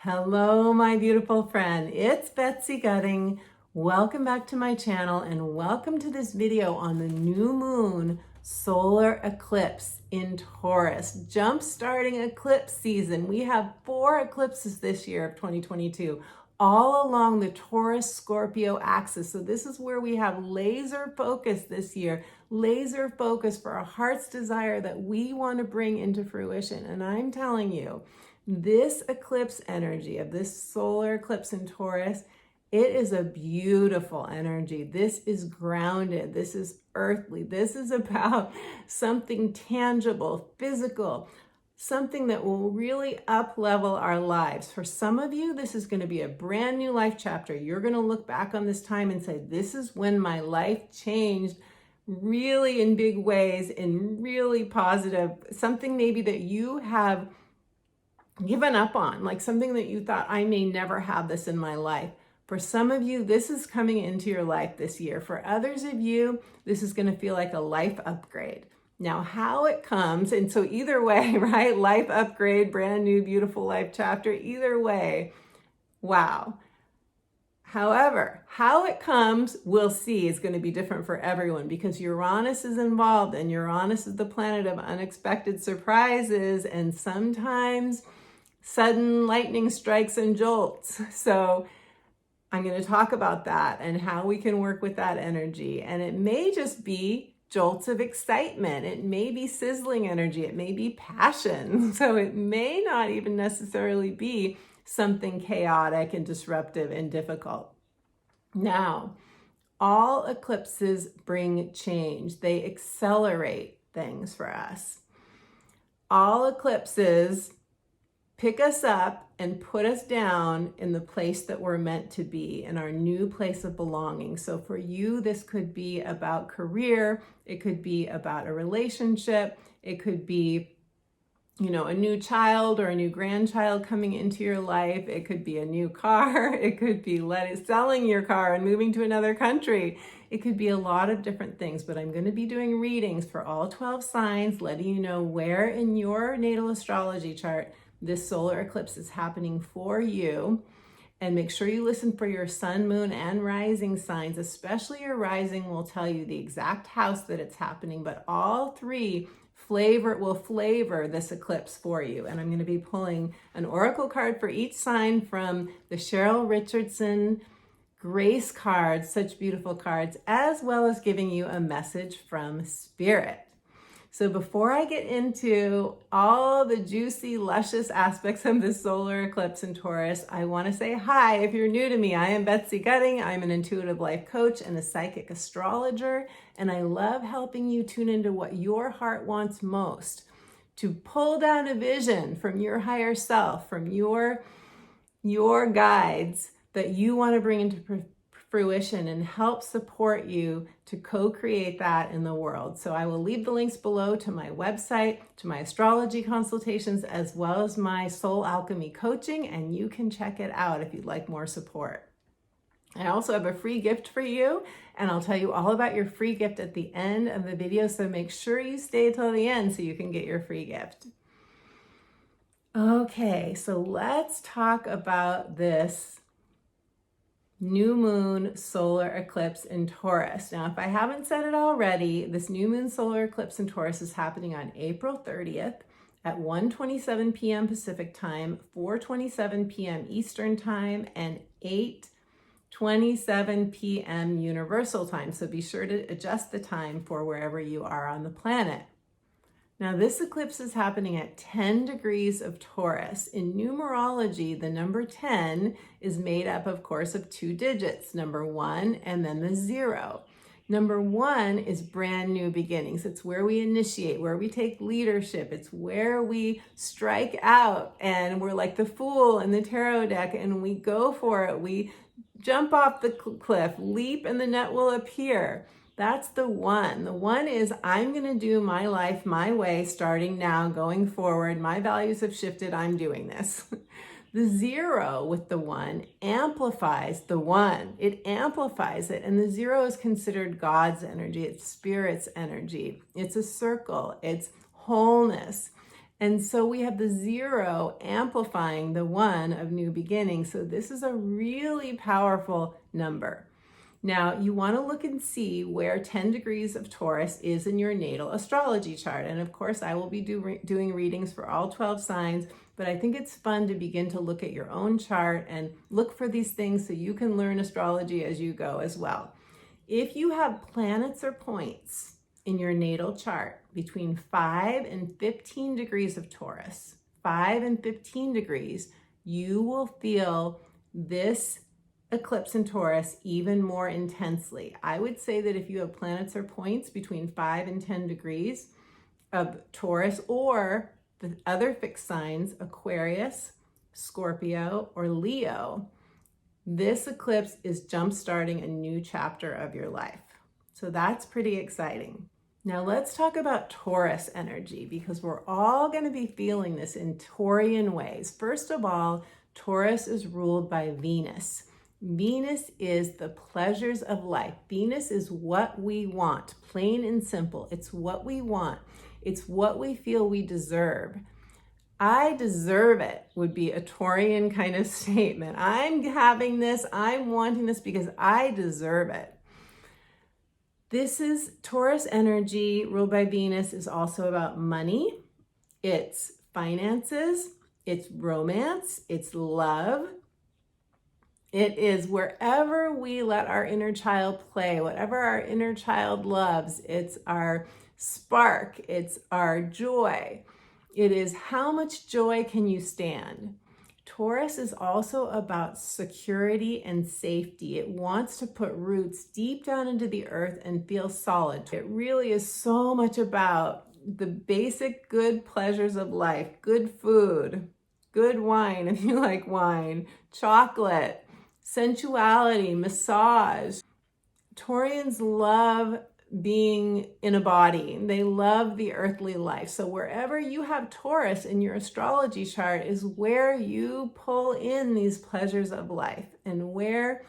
Hello, my beautiful friend. It's Betsy Gutting. Welcome back to my channel and welcome to this video on the new moon solar eclipse in Taurus. Jump-starting eclipse season. We have 4 eclipses this year of 2022, all along the Taurus Scorpio axis. So this is where we have laser focus this year, laser focus for a heart's desire that we want to bring into fruition. And I'm telling you, this eclipse energy of this solar eclipse in Taurus, it is a beautiful energy. This is grounded. This is earthly. This is about something tangible, physical, something that will really up-level our lives. For some of you, this is going to be a brand new life chapter. You're going to look back on this time and say, this is when my life changed really in big ways, in really positive, something maybe that you have given up on, like something that you thought, I may never have this in my life. For some of you, this is coming into your life this year. For others of you, this is going to feel like a life upgrade. Now, how it comes, and so either way, right? Life upgrade, brand new, beautiful life chapter, either way, wow. However, how it comes, we'll see, is going to be different for everyone because Uranus is involved, and Uranus is the planet of unexpected surprises, and sometimes sudden lightning strikes and jolts. So I'm going to talk about that and how we can work with that energy. And it may just be jolts of excitement. It may be sizzling energy. It may be passion. So it may not even necessarily be something chaotic and disruptive and difficult. Now, all eclipses bring change. They accelerate things for us. All eclipses pick us up and put us down in the place that we're meant to be, in our new place of belonging. So for you, this could be about career. It could be about a relationship. It could be, a new child or a new grandchild coming into your life. It could be a new car. It could be selling your car and moving to another country. It could be a lot of different things, but I'm going to be doing readings for all 12 signs, letting you know where in your natal astrology chart this solar eclipse is happening for you. And make sure you listen for your sun, moon, and rising signs. Especially your rising will tell you the exact house that it's happening, but all 3 will flavor this eclipse for you. And I'm going to be pulling an oracle card for each sign from the Cheryl Richardson Grace cards, such beautiful cards, as well as giving you a message from Spirit. So before I get into all the juicy, luscious aspects of this solar eclipse in Taurus, I want to say hi. If you're new to me, I am Betsy Gutting. I'm an intuitive life coach and a psychic astrologer, and I love helping you tune into what your heart wants most, to pull down a vision from your higher self, from your guides that you want to bring into fruition and help support you to co-create that in the world. So I will leave the links below to my website, to my astrology consultations, as well as my soul alchemy coaching, and you can check it out if you'd like more support. I also have a free gift for you, and I'll tell you all about your free gift at the end of the video, so make sure you stay till the end so you can get your free gift. Okay, so let's talk about this new moon solar eclipse in Taurus. Now, if I haven't said it already, this new moon solar eclipse in Taurus is happening on April 30th at 1:27 p.m. Pacific time, 4:27 p.m. Eastern time, and 8:27 p.m. Universal time. So be sure to adjust the time for wherever you are on the planet. Now, this eclipse is happening at 10 degrees of Taurus. In numerology, the number 10 is made up, of course, of 2 digits, number 1 and then the 0. Number 1 is brand new beginnings. It's where we initiate, where we take leadership. It's where we strike out and we're like the fool in the tarot deck and we go for it. We jump off the cliff, leap, and the net will appear. That's the 1. The 1 is, I'm going to do my life my way, starting now, going forward. My values have shifted. I'm doing this. The 0 with the 1 amplifies the 1. It amplifies it. And the 0 is considered God's energy. It's Spirit's energy. It's a circle. It's wholeness. And so we have the 0 amplifying the 1 of new beginning. So this is a really powerful number. Now, you want to look and see where 10 degrees of Taurus is in your natal astrology chart. And of course, I will be doing readings for all 12 signs, but I think it's fun to begin to look at your own chart and look for these things so you can learn astrology as you go as well. If you have planets or points in your natal chart between 5 and 15 degrees of Taurus, 5 and 15 degrees, you will feel this eclipse in Taurus even more intensely. I would say that if you have planets or points between 5 and 10 degrees of Taurus, or the other fixed signs, Aquarius, Scorpio, or Leo, this eclipse is jump-starting a new chapter of your life. So that's pretty exciting. Now let's talk about Taurus energy, because we're all going to be feeling this in Taurian ways. First of all, Taurus is ruled by Venus. Venus is the pleasures of life. Venus is what we want, plain and simple. It's what we want. It's what we feel we deserve. I deserve it would be a Taurian kind of statement. I'm having this, I'm wanting this because I deserve it. This is Taurus energy ruled by Venus is also about money, it's finances, it's romance, it's love. It is wherever we let our inner child play, whatever our inner child loves. It's our spark, it's our joy. It is how much joy can you stand? Taurus is also about security and safety. It wants to put roots deep down into the earth and feel solid. It really is so much about the basic good pleasures of life, good food, good wine if you like wine, chocolate, sensuality, massage. Taurians love being in a body. They love the earthly life. So wherever you have Taurus in your astrology chart is where you pull in these pleasures of life and where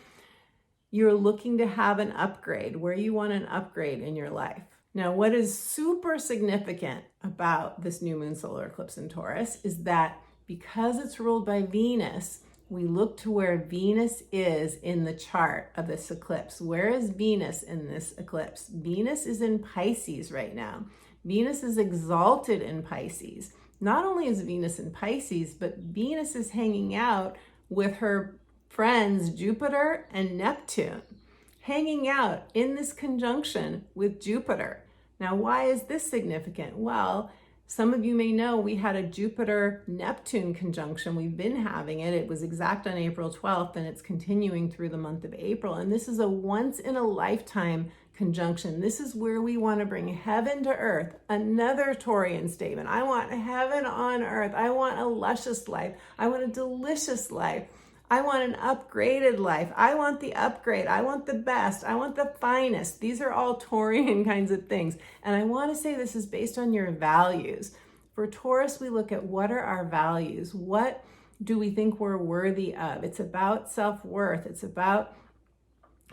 you're looking to have an upgrade, where you want an upgrade in your life. Now, what is super significant about this new moon solar eclipse in Taurus is that because it's ruled by Venus, we look to where Venus is in the chart of this eclipse. Where is Venus in this eclipse? Venus is in Pisces right now. Venus is exalted in Pisces. Not only is Venus in Pisces, but Venus is hanging out with her friends Jupiter and Neptune, hanging out in this conjunction with Jupiter. Now, why is this significant? Well, some of you may know we had a Jupiter-Neptune conjunction. We've been having it. It was exact on April 12th, and it's continuing through the month of April. And this is a once-in-a-lifetime conjunction. This is where we want to bring heaven to earth. Another Taurian statement. I want heaven on earth. I want a luscious life. I want a delicious life. I want an upgraded life. I want the upgrade. I want the best. I want the finest. These are all Taurian kinds of things. And I want to say this is based on your values. For Taurus, we look at what are our values? What do we think we're worthy of? It's about self-worth. It's about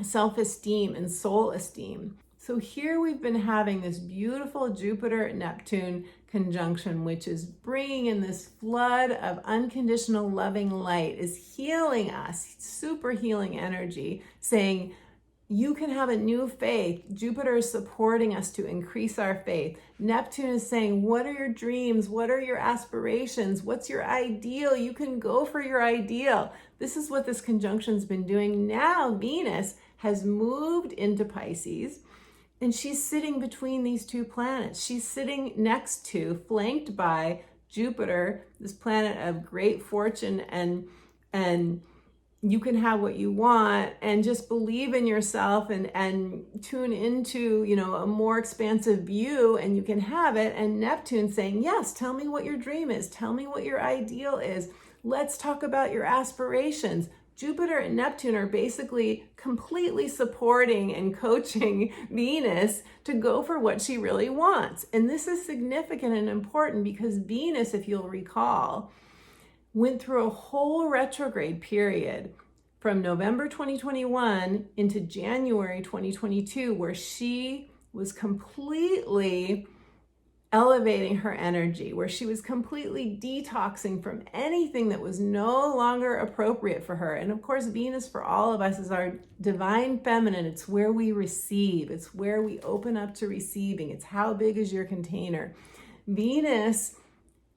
self-esteem and soul esteem. So here we've been having this beautiful Jupiter-Neptune conjunction, which is bringing in this flood of unconditional loving light, is healing us, super healing energy, saying you can have a new faith. Jupiter is supporting us to increase our faith. Neptune is saying, what are your dreams? What are your aspirations? What's your ideal? You can go for your ideal. This is what this conjunction's been doing. Now Venus has moved into Pisces, and she's sitting between these two planets. She's sitting next to, flanked by Jupiter, this planet of great fortune, and you can have what you want, and just believe in yourself and tune into, a more expansive view, and you can have it. And Neptune saying, yes, tell me what your dream is. Tell me what your ideal is. Let's talk about your aspirations. Jupiter and Neptune are basically completely supporting and coaching Venus to go for what she really wants. And this is significant and important because Venus, if you'll recall, went through a whole retrograde period from November 2021 into January 2022, where she was completely elevating her energy, where she was completely detoxing from anything that was no longer appropriate for her. And of course, Venus for all of us is our divine feminine. It's where we receive. It's where we open up to receiving. It's how big is your container. Venus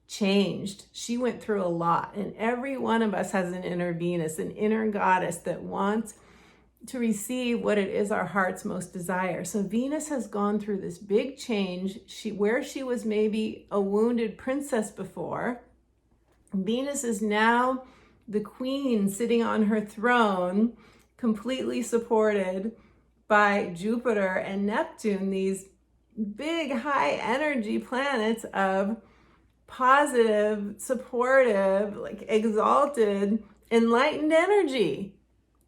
changed. She went through a lot, and every one of us has an inner Venus, an inner goddess that wants to receive what it is our heart's most desire. So Venus has gone through this big change. Where she was maybe a wounded princess before, Venus is now the queen sitting on her throne, completely supported by Jupiter and Neptune, these big high energy planets of positive, supportive, like exalted, enlightened energy,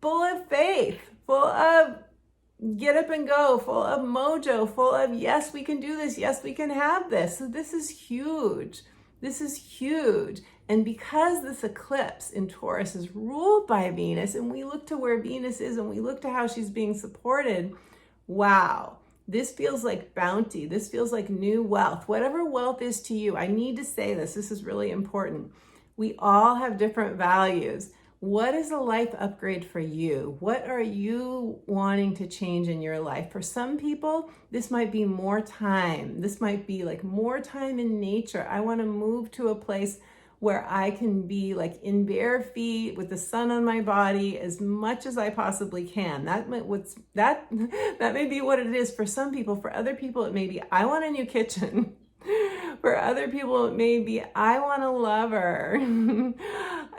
full of faith, full of get up and go, full of mojo, full of yes, we can do this, yes, we can have this. So this is huge. This is huge. And because this eclipse in Taurus is ruled by Venus, and we look to where Venus is and we look to how she's being supported, wow, this feels like bounty. This feels like new wealth. Whatever wealth is to you, I need to say this. This is really important. We all have different values. What is a life upgrade for you? What are you wanting to change in your life? For some people, this might be more time. This might be like more time in nature. I want to move to a place where I can be like in bare feet with the sun on my body as much as I possibly can. That may be what it is for some people. For other people, it may be, I want a new kitchen. For other people, it may be, I want a lover.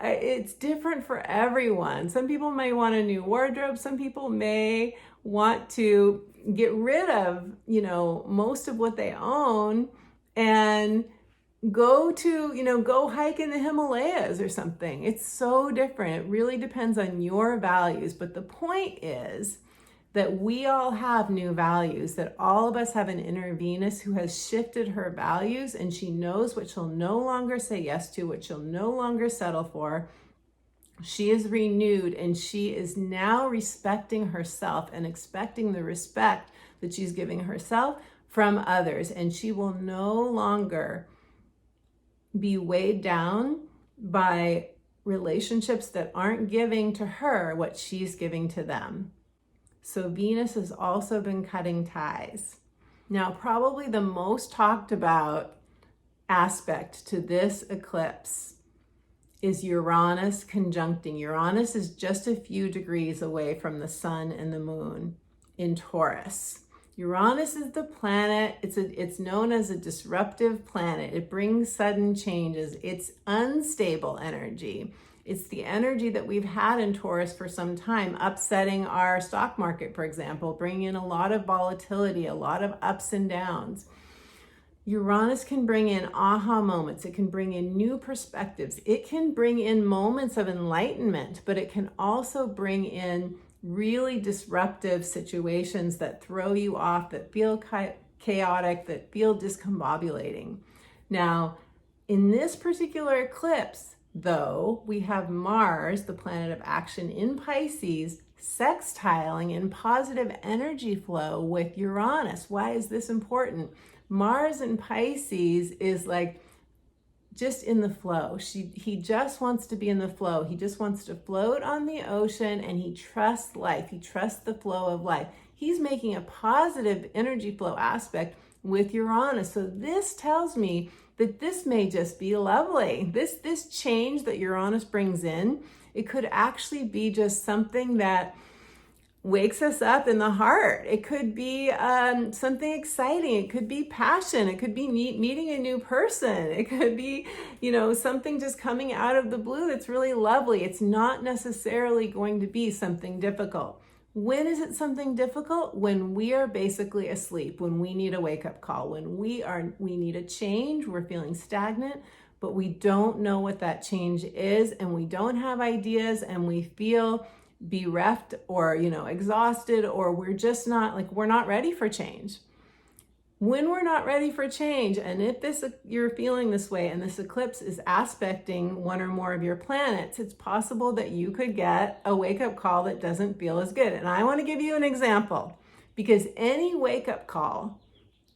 It's different for everyone. Some people may want a new wardrobe. Some people may want to get rid of, most of what they own and go hike in the Himalayas or something. It's so different. It really depends on your values. But the point is that we all have new values, that all of us have an inner Venus who has shifted her values, and she knows what she'll no longer say yes to, what she'll no longer settle for. She is renewed, and she is now respecting herself and expecting the respect that she's giving herself from others. And she will no longer be weighed down by relationships that aren't giving to her what she's giving to them. So Venus has also been cutting ties. Now, probably the most talked about aspect to this eclipse is Uranus conjuncting. Uranus is just a few degrees away from the sun and the moon in Taurus. Uranus is the planet, it's known as a disruptive planet. It brings sudden changes. It's unstable energy. It's the energy that we've had in Taurus for some time, upsetting our stock market, for example, bringing in a lot of volatility, a lot of ups and downs. Uranus can bring in aha moments. It can bring in new perspectives. It can bring in moments of enlightenment, but it can also bring in really disruptive situations that throw you off, that feel chaotic, that feel discombobulating. Now, in this particular eclipse, though, we have Mars, the planet of action in Pisces, sextiling in positive energy flow with Uranus. Why is this important? Mars in Pisces is like just in the flow. He just wants to be in the flow. He just wants to float on the ocean, and he trusts life. He trusts the flow of life. He's making a positive energy flow aspect with Uranus. So this tells me that this may just be lovely. This change that Uranus brings in, it could actually be just something that wakes us up in the heart. It could be something exciting. It could be passion. It could be meeting a new person. It could be, something just coming out of the blue that's really lovely. It's not necessarily going to be something difficult. When is it something difficult? When we are basically asleep, when we need a wake-up call, when we need a change, we're feeling stagnant, but we don't know what that change is, and we don't have ideas, and we feel bereft or exhausted, or we're just we're not ready for change. When we're not ready for change, and if you're feeling this way and this eclipse is aspecting one or more of your planets, it's possible that you could get a wake-up call that doesn't feel as good. And I want to give you an example, because any wake-up call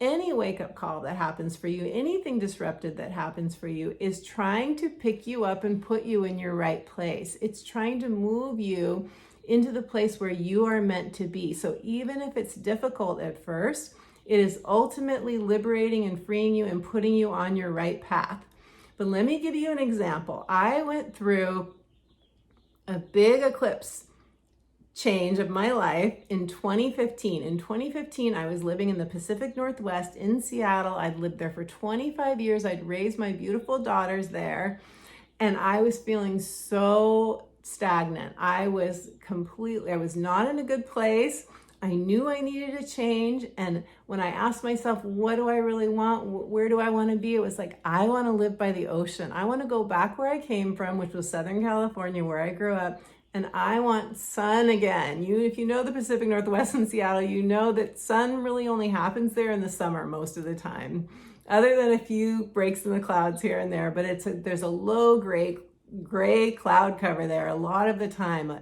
any wake-up call that happens for you, anything disrupted that happens for you, is trying to pick you up and put you in your right place. It's trying to move you into the place where you are meant to be. So even if it's difficult at first, it is ultimately liberating and freeing you and putting you on your right path. But let me give you an example. I went through a big eclipse change of my life in 2015. In 2015, I was living in the Pacific Northwest in Seattle. I'd lived there for 25 years. I'd raised my beautiful daughters there, and I was feeling so stagnant. I was not in a good place. I knew I needed a change. And when I asked myself, what do I really want? Where do I want to be? It was like, I want to live by the ocean. I want to go back where I came from, which was Southern California, where I grew up. And I want sun again. If you know the Pacific Northwest and Seattle, you know that sun really only happens there in the summer most of the time, other than a few breaks in the clouds here and there. But there's a low gray cloud cover there a lot of the time.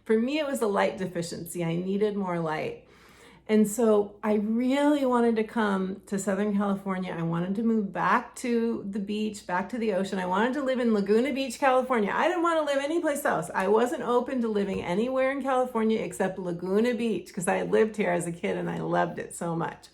For me, it was a light deficiency. I needed more light. And so I really wanted to come to Southern California. I wanted to move back to the beach, back to the ocean. I wanted to live in Laguna Beach, California. I didn't want to live anyplace else. I wasn't open to living anywhere in California except Laguna Beach, because I had lived here as a kid and I loved it so much.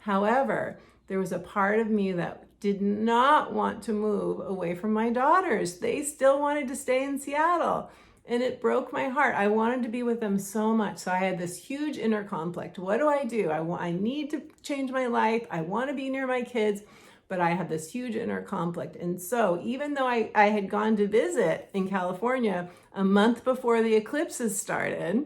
However, there was a part of me that did not want to move away from my daughters. They still wanted to stay in Seattle. And it broke my heart. I wanted to be with them so much. So I had this huge inner conflict. What do? I need to change my life. I want to be near my kids, but I had this huge inner conflict. And so even though I had gone to visit in California a month before the eclipses started,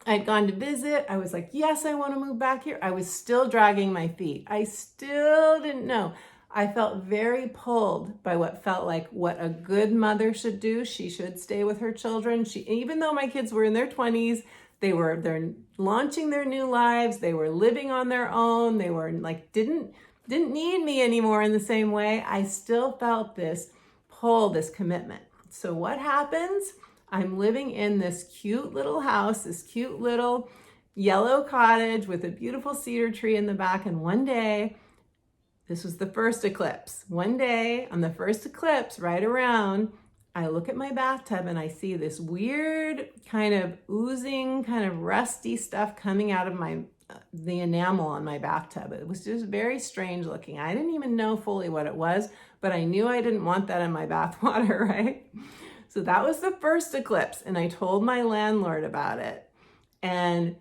I'd gone to visit. I was like, yes, I want to move back here. I was still dragging my feet. I still didn't know. I felt very pulled by what felt like what a good mother should do. She should stay with her children. Even though my kids were in their 20s, they're launching their new lives. They were living on their own. They were like, didn't need me anymore in the same way. I still felt this pull, this commitment. So what happens? I'm living in this cute little house, this cute little yellow cottage with a beautiful cedar tree in the back. And one day, this was the first eclipse. One day on the first eclipse, right around, I look at my bathtub and I see this weird kind of oozing, kind of rusty stuff coming out of the enamel on my bathtub. It was just very strange looking. I didn't even know fully what it was, but I knew I didn't want that in my bath water, right? So that was the first eclipse, and I told my landlord about it. And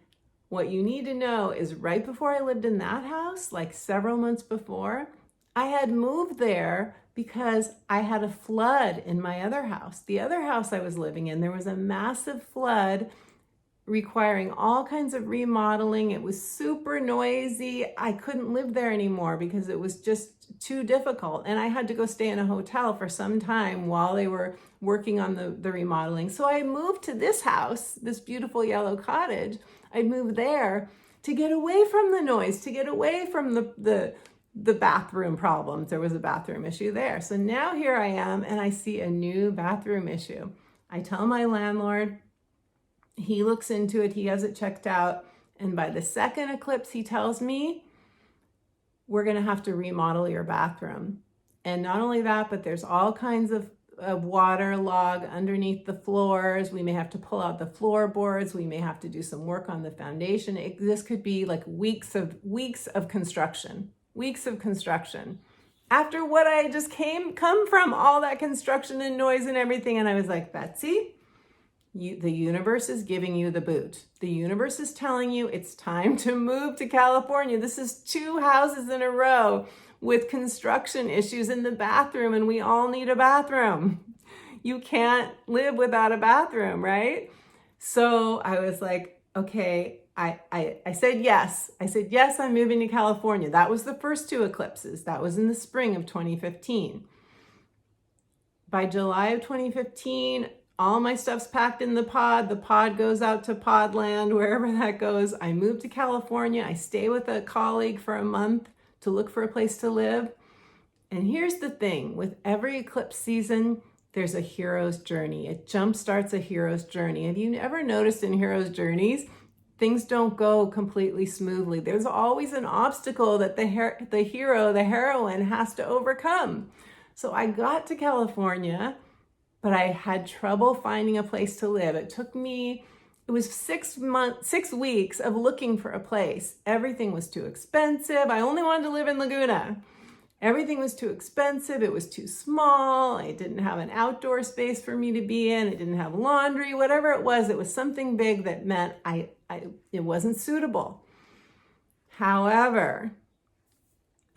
what you need to know is right before I lived in that house, like several months before, I had moved there because I had a flood in my other house. The other house I was living in, there was a massive flood requiring all kinds of remodeling. It was super noisy. I couldn't live there anymore because it was just too difficult. And I had to go stay in a hotel for some time while they were working on the remodeling. So I moved to this house, this beautiful yellow cottage. I moved there to get away from the noise, to get away from the bathroom problems. There was a bathroom issue there. So now here I am and I see a new bathroom issue. I tell my landlord, he looks into it, he has it checked out. And by the second eclipse, he tells me, we're gonna have to remodel your bathroom. And not only that, but there's all kinds of water log underneath the floors. We may have to pull out the floorboards. We may have to do some work on the foundation. This could be like weeks of construction, After what I just come from, all that construction and noise and everything. And I was like, Betsy, the universe is giving you the boot. The universe is telling you it's time to move to California. This is 2 houses in a row with construction issues in the bathroom, and we all need a bathroom. You can't live without a bathroom, right? So I was like, okay, I said yes. I said, yes, I'm moving to California. That was the first 2 eclipses. That was in the spring of 2015. By July of 2015, all my stuff's packed in the pod. The pod goes out to Podland, wherever that goes. I moved to California. I stay with a colleague for a month to look for a place to live. And here's the thing, with every eclipse season, there's a hero's journey. It jumpstarts a hero's journey. Have you ever noticed in hero's journeys, things don't go completely smoothly. There's always an obstacle that the hero, the heroine has to overcome. So I got to California, but I had trouble finding a place to live. It was 6 weeks of looking for a place. Everything was too expensive. I only wanted to live in Laguna. Everything was too expensive. It was too small. I didn't have an outdoor space for me to be in. It didn't have laundry, whatever it was something big that meant it wasn't suitable. However,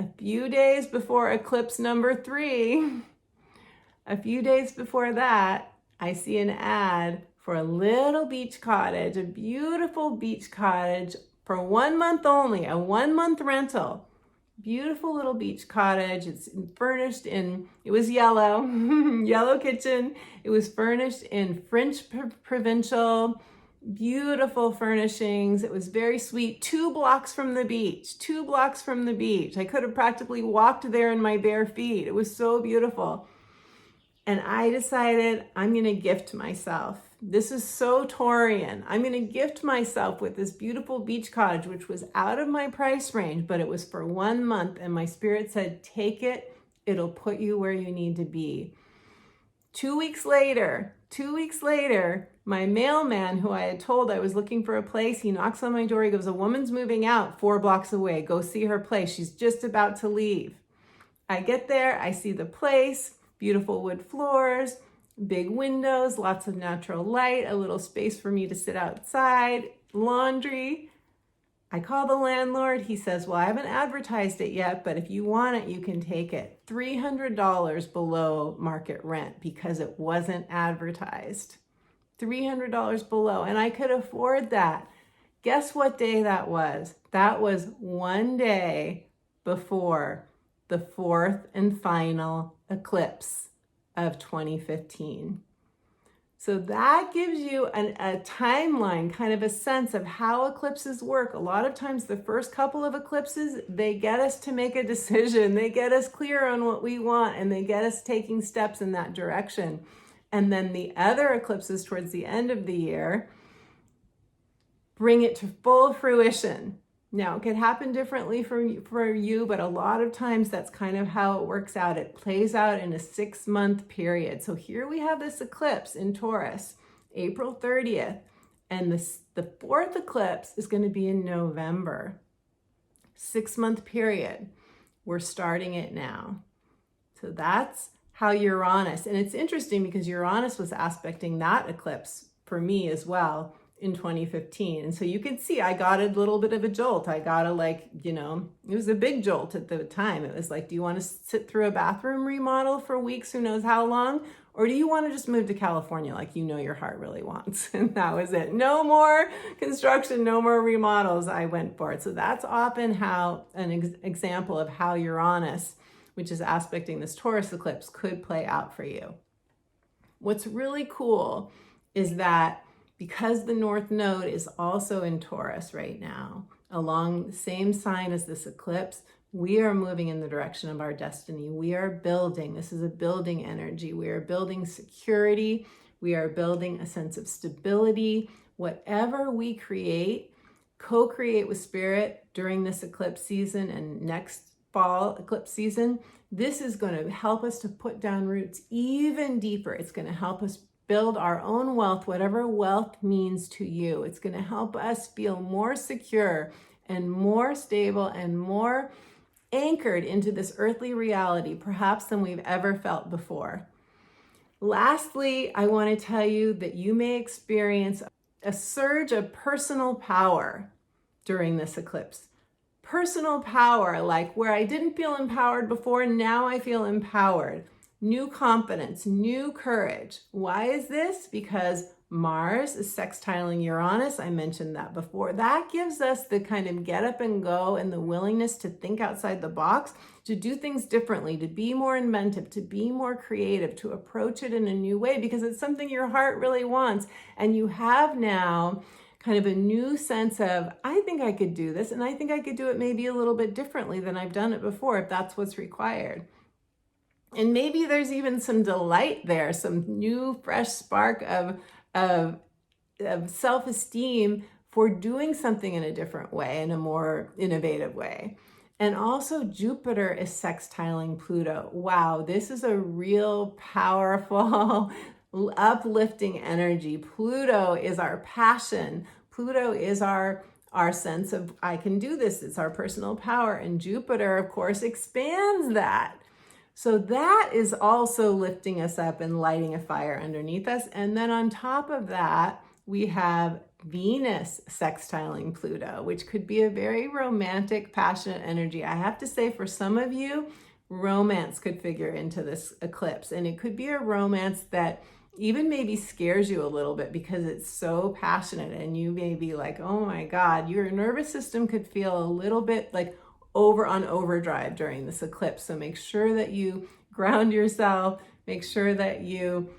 a few days before eclipse number 3, a few days before that, I see an ad for a little beach cottage, a beautiful beach cottage for 1 month only, a 1-month rental. Beautiful little beach cottage. It's furnished it was yellow, yellow kitchen. It was furnished in French provincial, beautiful furnishings. It was very sweet. 2 blocks from the beach, 2 blocks from the beach. I could have practically walked there in my bare feet. It was so beautiful. And I decided I'm going to gift myself. This is so Taurian. I'm going to gift myself with this beautiful beach cottage, which was out of my price range, but it was for 1 month. And my spirit said, take it. It'll put you where you need to be. 2 weeks later, my mailman, who I had told I was looking for a place, he knocks on my door. He goes, a woman's moving out 4 blocks away. Go see her place. She's just about to leave. I get there. I see the place, beautiful wood floors, big windows, lots of natural light, a little space for me to sit outside, laundry. I call the landlord. He says, well, I haven't advertised it yet, but if you want it, you can take it. $300 below market rent because it wasn't advertised. $300 below, and I could afford that. Guess what day that was? That was 1 day before the 4th and final eclipse of 2015. So that gives you a timeline, kind of a sense of how eclipses work. A lot of times the first couple of eclipses, they get us to make a decision. They get us clear on what we want, and they get us taking steps in that direction. And then the other eclipses towards the end of the year bring it to full fruition. Now, it could happen differently for you, but a lot of times that's kind of how it works out. It plays out in a 6-month period. So here we have this eclipse in Taurus, April 30th, and the 4th eclipse is going to be in November. 6-month period. We're starting it now. So that's how Uranus, and it's interesting because Uranus was aspecting that eclipse for me as well in 2015. And so you can see I got a little bit of a jolt. I got it was a big jolt at the time. It was like, do you want to sit through a bathroom remodel for weeks, who knows how long? Or do you want to just move to California like your heart really wants? And that was it. No more construction, no more remodels. I went for it. So that's often how an example of how Uranus, which is aspecting this Taurus eclipse, could play out for you. What's really cool is that because the North Node is also in Taurus right now, along the same sign as this eclipse, we are moving in the direction of our destiny. We are building. This is a building energy. We are building security. We are building a sense of stability. Whatever we create, co-create with Spirit during this eclipse season and next fall eclipse season, this is going to help us to put down roots even deeper. It's going to help us build our own wealth, whatever wealth means to you. It's going to help us feel more secure and more stable and more anchored into this earthly reality, perhaps than we've ever felt before. Lastly, I want to tell you that you may experience a surge of personal power during this eclipse. Personal power, like where I didn't feel empowered before, now I feel empowered. New confidence, new courage. Why is this? Because Mars is sextiling Uranus. I mentioned that before. That gives us the kind of get up and go and the willingness to think outside the box, to do things differently, to be more inventive, to be more creative, to approach it in a new way, because it's something your heart really wants. And you have now kind of a new sense of, I think I could do this, and I think I could do it maybe a little bit differently than I've done it before, if that's what's required. And maybe there's even some delight there, some new fresh spark of self-esteem for doing something in a different way, in a more innovative way. And also Jupiter is sextiling Pluto. Wow, this is a real powerful, uplifting energy. Pluto is our passion. Pluto is our sense of, I can do this. It's our personal power. And Jupiter, of course, expands that. So that is also lifting us up and lighting a fire underneath us. And then on top of that, we have Venus sextiling Pluto, which could be a very romantic, passionate energy. I have to say, for some of you, romance could figure into this eclipse. And it could be a romance that even maybe scares you a little bit because it's so passionate, and you may be like, oh my God, your nervous system could feel a little bit like on overdrive during this eclipse. So make sure that you ground yourself, make sure that you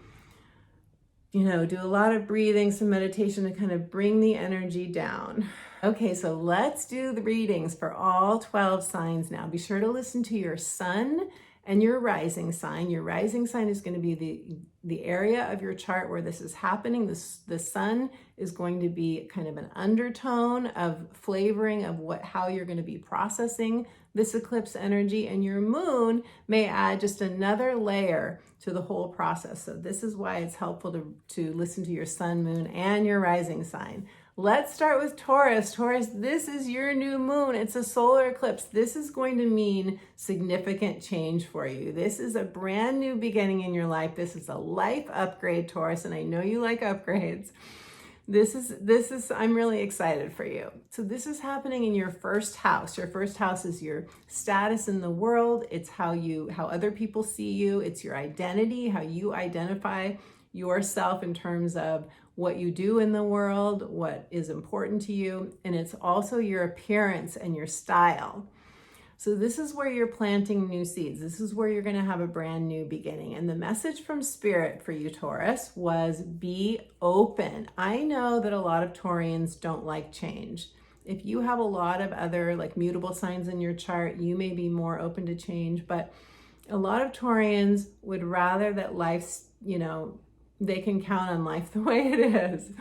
do a lot of breathing, some meditation to kind of bring the energy down. Okay, so let's do the readings for all 12 signs now. Be sure to listen to your sun and your rising sign. Your rising sign is going to be the area of your chart where this is happening. The sun is going to be kind of an undertone of flavoring of how you're going to be processing this eclipse energy, and your moon may add just another layer to the whole process. So this is why it's helpful to listen to your sun, moon, and your rising sign. Let's start with Taurus. Taurus, this is your new moon. It's a solar eclipse. This is going to mean significant change for you. This is a brand new beginning in your life. This is a life upgrade, Taurus, and I know you like upgrades. I'm really excited for you. So this is happening in your first house. Your first house is your status in the world. It's how other people see you. It's your identity, how you identify yourself in terms of what you do in the world, what is important to you. And it's also your appearance and your style. So this is where you're planting new seeds. This is where you're going to have a brand new beginning. And the message from Spirit for you, Taurus, was be open. I know that a lot of Taurians don't like change. If you have a lot of other like mutable signs in your chart, you may be more open to change. But a lot of Taurians would rather that life's, they can count on life the way it is.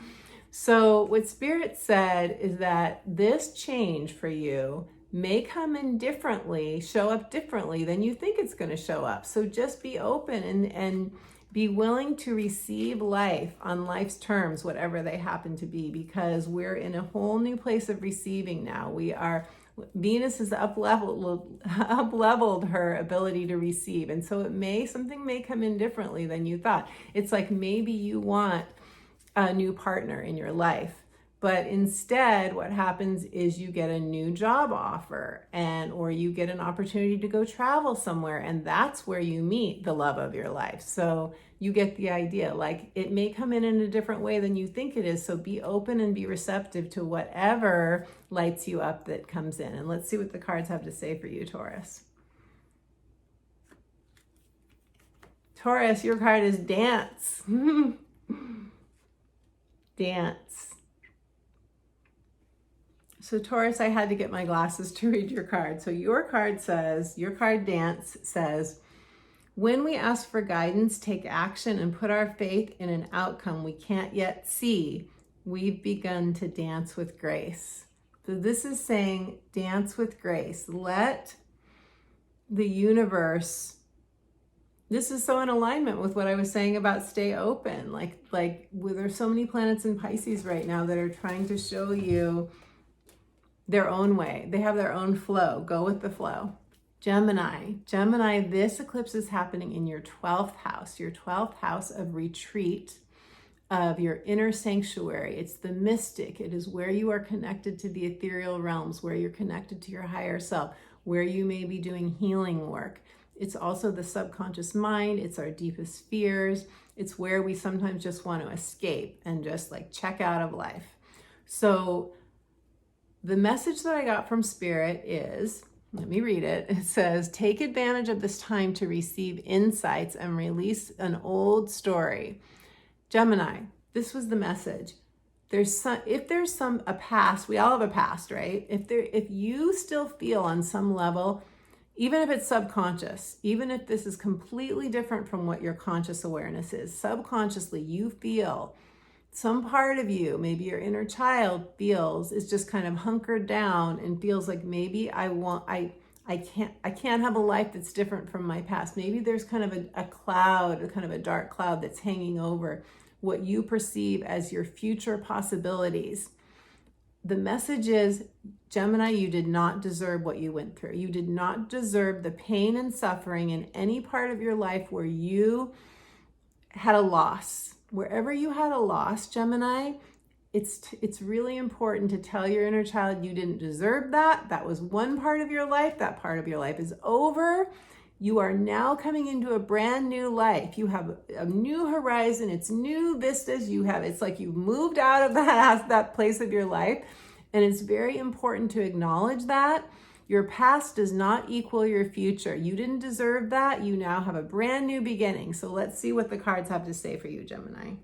So what Spirit said is that this change for you may come in differently, show up differently than you think it's going to show up. So just be open and be willing to receive life on life's terms, whatever they happen to be, because we're in a whole new place of receiving now. Venus has up-leveled her ability to receive. And so something may come in differently than you thought. It's like maybe you want a new partner in your life, but instead what happens is you get a new job offer or you get an opportunity to go travel somewhere, and that's where you meet the love of your life. So you get the idea, like it may come in a different way than you think it is. So be open and be receptive to whatever lights you up that comes in. And let's see what the cards have to say for you, Taurus. Taurus, your card is dance. Dance. So Taurus, I had to get my glasses to read your card. So your card dance says, when we ask for guidance, take action, and put our faith in an outcome we can't yet see, we've begun to dance with grace. So this is saying dance with grace. Let the universe, this is so in alignment with what I was saying about stay open. Like there's so many planets in Pisces right now that are trying to show you their own way. They have their own flow. Go with the flow. Gemini, this eclipse is happening in your 12th house of retreat, of your inner sanctuary. It's the mystic. It is where you are connected to the ethereal realms, where you're connected to your higher self, where you may be doing healing work. It's also the subconscious mind. It's our deepest fears. It's where we sometimes just want to escape and just like check out of life. So the message that I got from Spirit is, let me read it. It says, take advantage of this time to receive insights and release an old story. Gemini, this was the message. If there's a past, we all have a past, right? If you still feel on some level, even if it's subconscious, even if this is completely different from what your conscious awareness is, subconsciously you feel some part of you, maybe your inner child is just kind of hunkered down and feels like maybe I can't have a life that's different from my past. Maybe there's kind of a cloud, kind of a dark cloud that's hanging over what you perceive as your future possibilities. The message is, Gemini, you did not deserve what you went through. You did not deserve the pain and suffering in any part of your life where you had a loss. Wherever you had a loss, Gemini, it's really important to tell your inner child you didn't deserve that. That was one part of your life. That part of your life is over. You are now coming into a brand new life. You have a new horizon. It's new vistas. It's like you've moved out of that place of your life. And it's very important to acknowledge that. Your past does not equal your future. You didn't deserve that. You now have a brand new beginning. So let's see what the cards have to say for you, Gemini.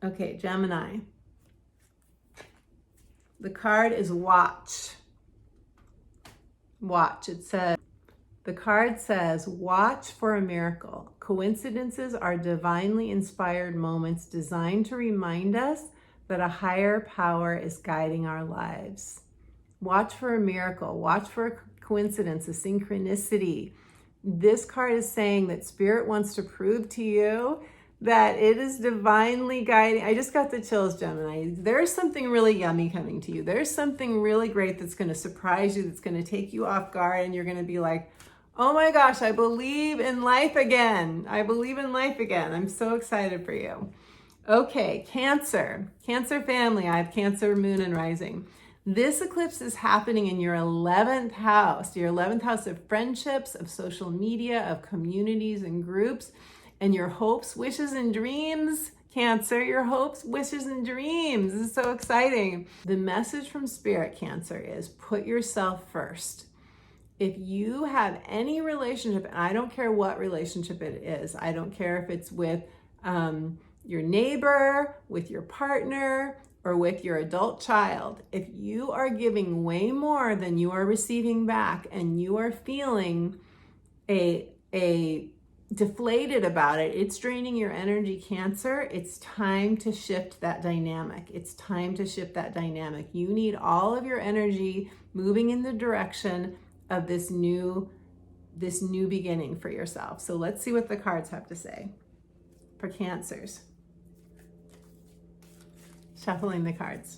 Okay, Gemini. The card is watch. Watch. The card says, watch for a miracle. Coincidences are divinely inspired moments designed to remind us that a higher power is guiding our lives. Watch for a miracle. Watch for a coincidence, a synchronicity. This card is saying that Spirit wants to prove to you that it is divinely guiding. I just got the chills, Gemini. There's something really yummy coming to you. There's something really great that's going to surprise you, that's going to take you off guard, and you're going to be like, oh my gosh, I believe in life again. I believe in life again. I'm so excited for you. Okay, Cancer. Cancer family. I have Cancer, Moon, and Rising. This eclipse is happening in your 11th house, of friendships, of social media, of communities and groups, and your hopes, wishes, and dreams. Cancer, your hopes, wishes, and dreams. This is so exciting. The message from Spirit, Cancer, is put yourself first. If you have any relationship, and I don't care what relationship it is, I don't care if it's with your neighbor, with your partner, or with your adult child, if you are giving way more than you are receiving back and you are feeling a deflated about it, it's draining your energy, Cancer. It's time to shift that dynamic. It's time to shift that dynamic. You need all of your energy moving in the direction of this new beginning for yourself. So let's see what the cards have to say for Cancers. Shuffling the cards.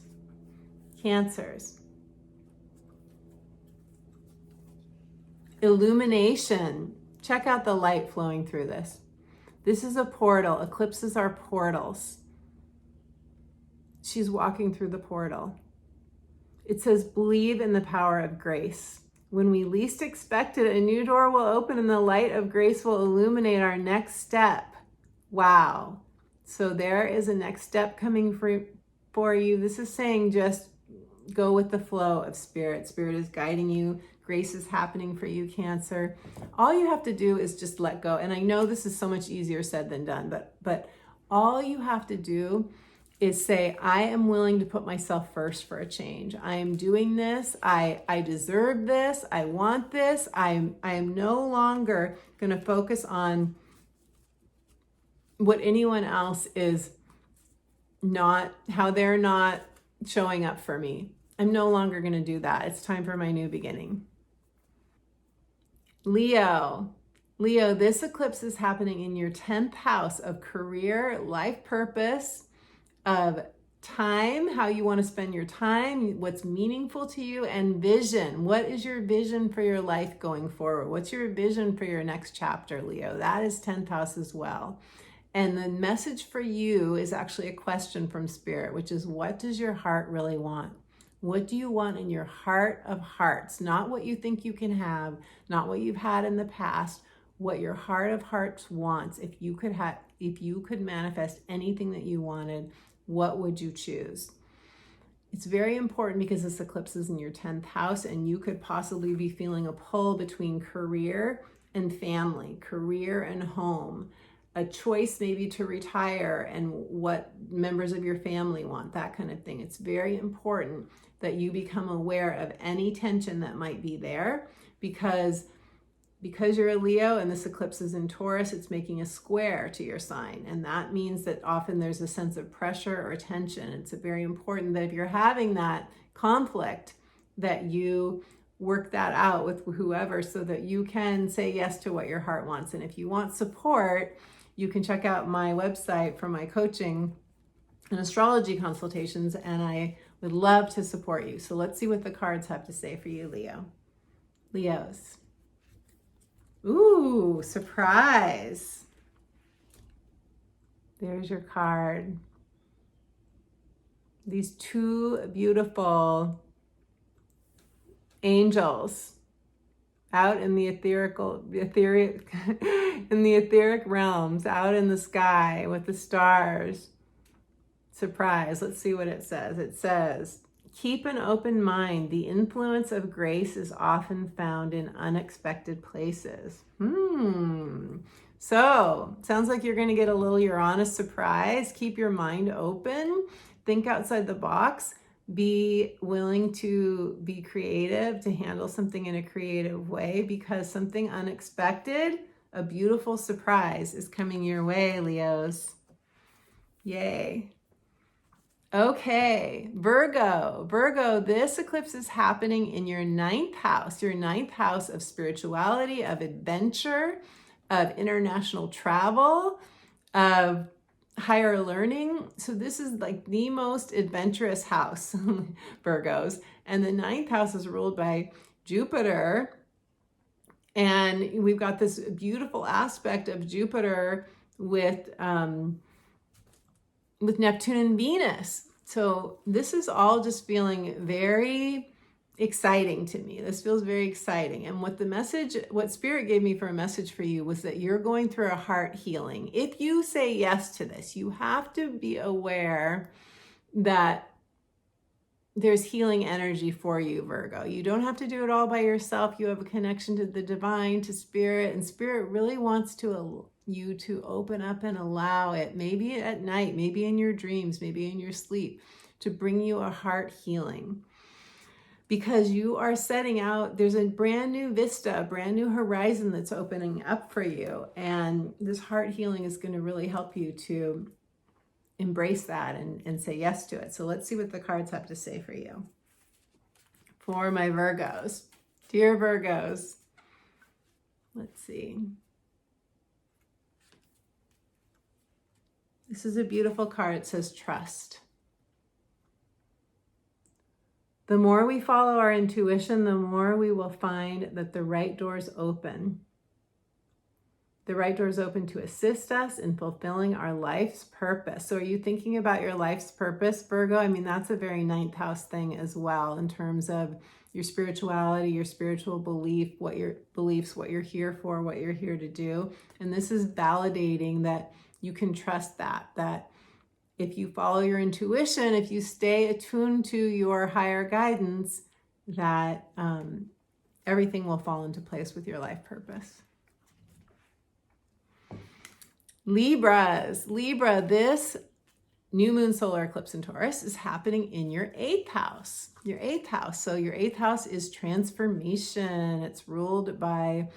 Cancers. Illumination. Check out the light flowing through this. This is a portal. Eclipses are portals. She's walking through the portal. It says, believe in the power of grace. When we least expect it, a new door will open and the light of grace will illuminate our next step. Wow. So there is a next step coming for you. This is saying just go with the flow of Spirit. Spirit is guiding you. Grace is happening for you, Cancer. All you have to do is just let go. And I know this is so much easier said than done, but all you have to do is say, I am willing to put myself first for a change. I am doing this. I deserve this. I want this. I am no longer going to focus on what anyone else is not, how they're not showing up for me. I'm no longer going to do that. It's time for my new beginning. Leo, this eclipse is happening in your 10th house of career, life purpose, of time, how you want to spend your time, what's meaningful to you, and vision. What is your vision for your life going forward? What's your vision for your next chapter, Leo? That is 10th house as well. And the message for you is actually a question from Spirit, which is, what does your heart really want? What do you want in your heart of hearts? Not what you think you can have, not what you've had in the past, what your heart of hearts wants. If you could manifest anything that you wanted, what would you choose? It's very important because this eclipse is in your 10th house and you could possibly be feeling a pull between career and family, career and home, a choice maybe to retire and what members of your family want, that kind of thing. It's very important that you become aware of any tension that might be there, because because you're a Leo and this eclipse is in Taurus, it's making a square to your sign. And that means that often there's a sense of pressure or tension. It's very important that if you're having that conflict, that you work that out with whoever so that you can say yes to what your heart wants. And if you want support, you can check out my website for my coaching and astrology consultations, and I would love to support you. So let's see what the cards have to say for you, Leos. Ooh, surprise. There's your card. These two beautiful angels out in the etheric realms, out in the sky with the stars. Surprise. Let's see what it says. It says, keep an open mind. The influence of grace is often found in unexpected places. So, sounds like you're going to get a little Uranus surprise. Keep your mind open. Think outside the box. Be willing to be creative, to handle something in a creative way, because something unexpected, a beautiful surprise, is coming your way, Leos. Yay. Okay, Virgo, this eclipse is happening in your 9th house of spirituality, of adventure, of international travel, of higher learning. So this is like the most adventurous house, Virgos. And the 9th house is ruled by Jupiter. And we've got this beautiful aspect of Jupiter with Neptune and Venus. So this is all just feeling very exciting to me. This feels very exciting. And what Spirit gave me for a message for you was that you're going through a heart healing. If you say yes to this, you have to be aware that there's healing energy for you, Virgo. You don't have to do it all by yourself. You have a connection to the divine, to Spirit, and Spirit really wants you to open up and allow it, maybe at night, maybe in your dreams, maybe in your sleep, to bring you a heart healing. Because you are setting out, there's a brand new vista, a brand new horizon that's opening up for you. And this heart healing is going to really help you to embrace that and say yes to it. So let's see what the cards have to say for you. For my Virgos. Dear Virgos. Let's see. This is a beautiful card. It says trust. The more we follow our intuition, the more we will find that the right doors open. The right doors open to assist us in fulfilling our life's purpose. So are you thinking about your life's purpose, Virgo? I mean, that's a very 9th house thing as well, in terms of your spirituality, your spiritual beliefs, what you're here for, what you're here to do. And this is validating that you can trust that if you follow your intuition, if you stay attuned to your higher guidance, that everything will fall into place with your life purpose. Libra, this new moon solar eclipse in Taurus is happening in your 8th house. Your 8th house. So your 8th house is transformation. It's ruled by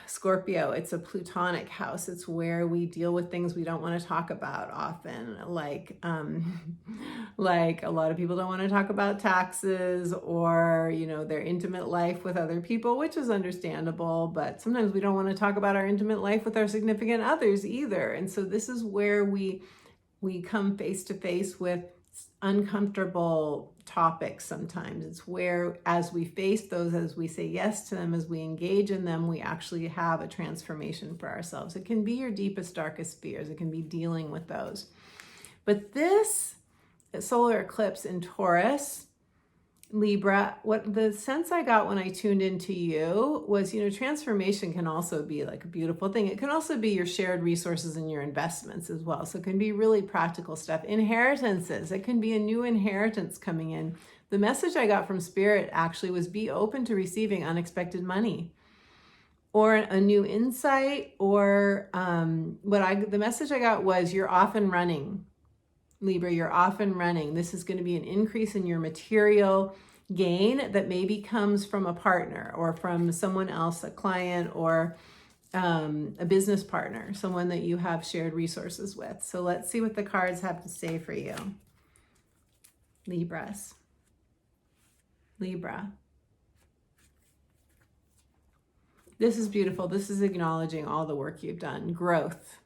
Scorpio. It's a plutonic house. It's where we deal with things we don't want to talk about often, like a lot of people don't want to talk about taxes or, their intimate life with other people, which is understandable, but sometimes we don't want to talk about our intimate life with our significant others either. And so this is where we come face to face with uncomfortable topics sometimes. It's where, as we face those, as we say yes to them, as we engage in them, we actually have a transformation for ourselves. It can be your deepest, darkest fears. It can be dealing with those. But this solar eclipse in Taurus, Libra, what the sense I got when I tuned into you was, transformation can also be like a beautiful thing. It can also be your shared resources and your investments as well. So it can be really practical stuff. Inheritances, it can be a new inheritance coming in. The message I got from Spirit actually was be open to receiving unexpected money or a new insight, or the message I got was you're off and running. Libra, you're off and running. This is going to be an increase in your material, gain that maybe comes from a partner or from someone else, a client or a business partner, someone that you have shared resources with. So let's see what the cards have to say for you. Libra. This is beautiful. This is acknowledging all the work you've done. Growth.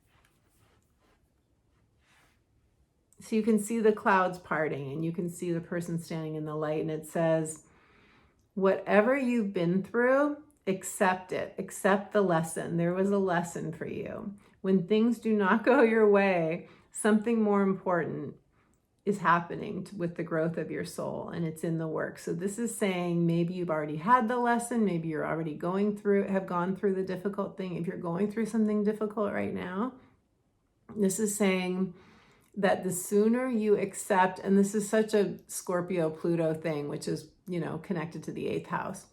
So you can see the clouds parting and you can see the person standing in the light, and it says, whatever you've been through, accept it. Accept the lesson. There was a lesson for you. When things do not go your way, something more important is happening with the growth of your soul, and it's in the work. So this is saying maybe you've already had the lesson, maybe you're already have gone through the difficult thing. If you're going through something difficult right now, this is saying that the sooner you accept, and this is such a Scorpio Pluto thing, which is, connected to the 8th house.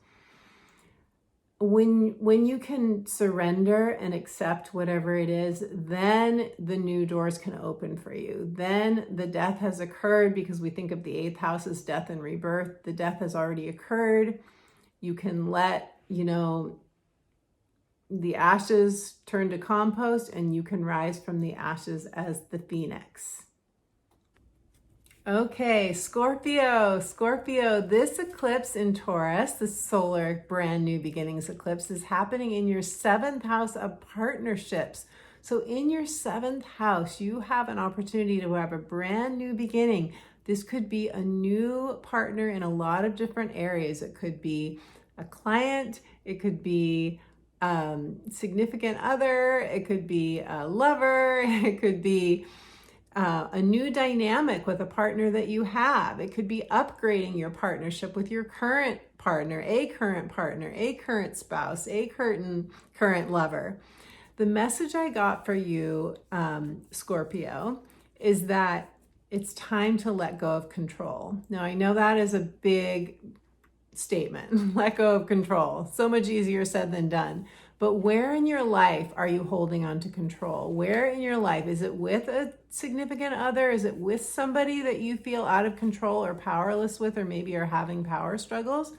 When you can surrender and accept whatever it is, then the new doors can open for you. Then the death has occurred, because we think of the 8th house as death and rebirth. The death has already occurred. You can let, the ashes turn to compost, and you can rise from the ashes as the phoenix. Okay, Scorpio, this eclipse in Taurus, the solar brand new beginnings eclipse, is happening in your 7th house of partnerships. So in your 7th house, you have an opportunity to have a brand new beginning. This could be a new partner in a lot of different areas. It could be a client, it could be significant other, it could be a lover, it could be a new dynamic with a partner that you have. It could be upgrading your partnership with your current partner, a current spouse, a current lover. The message I got for you, Scorpio, is that it's time to let go of control. Now, I know that is a big statement, let go of control. So much easier said than done. But where in your life are you holding on to control? Where in your life? Is it with a significant other? Is it with somebody that you feel out of control or powerless with, or maybe are having power struggles?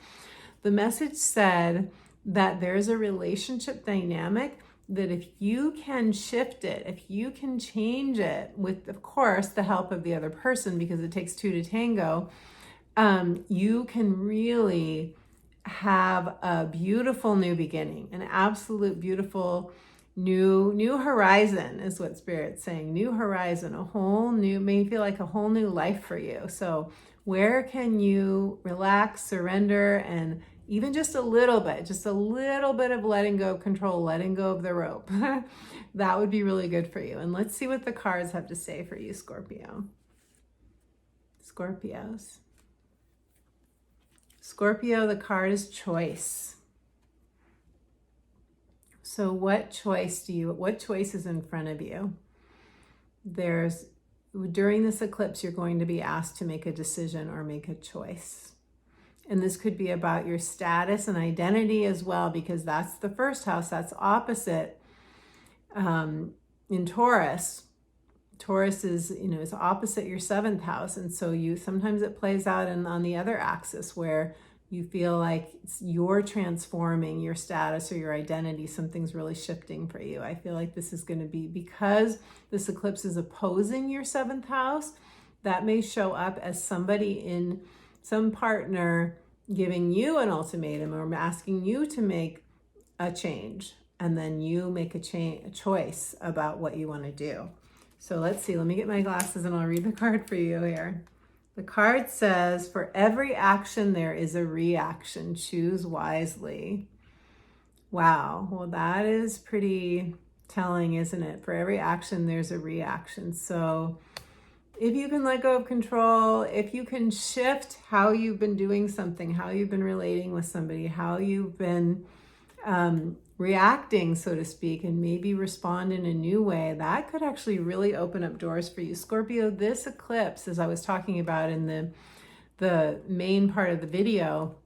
The message said that there's a relationship dynamic that if you can shift it, if you can change it with, of course, the help of the other person, because it takes two to tango, you can really have a beautiful new beginning, an absolute beautiful new horizon is what Spirit's saying. New horizon, a whole new, may feel like a whole new life for you. So where can you relax, surrender, and even just a little bit of letting go of control, letting go of the rope. That would be really good for you. And let's see what the cards have to say for you, Scorpios. Scorpio, the card is choice. So what choice is in front of you? During this eclipse, you're going to be asked to make a decision or make a choice. And this could be about your status and identity as well, because that's the 1st house, that's opposite in Taurus. Taurus is opposite your 7th house. And so sometimes it plays out on the other axis where you feel like you're transforming your status or your identity. Something's really shifting for you. I feel like this is going to be, because this eclipse is opposing your 7th house, that may show up as some partner giving you an ultimatum or asking you to make a change. And then you make a choice about what you want to do. So let's see, let me get my glasses and I'll read the card for you here. The card says, for every action, there is a reaction. Choose wisely. Wow. Well, that is pretty telling, isn't it? For every action, there's a reaction. So if you can let go of control, if you can shift how you've been doing something, how you've been relating with somebody, how you've been reacting, so to speak, and maybe respond in a new way, that could actually really open up doors for you. Scorpio, this eclipse, as I was talking about in the main part of the video,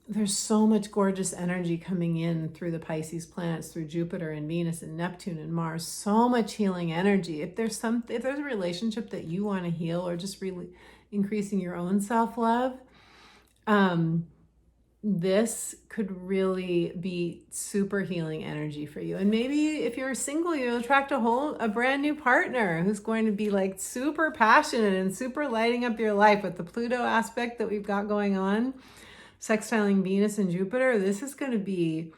there's so much gorgeous energy coming in through the Pisces planets, through Jupiter and Venus and Neptune and Mars, so much healing energy. If there's a relationship that you want to heal, or just really increasing your own self-love, This could really be super healing energy for you. And maybe if you're single, you'll attract a brand new partner who's going to be like super passionate and super lighting up your life. With the Pluto aspect that we've got going on, sextiling Venus and Jupiter, this is going to be,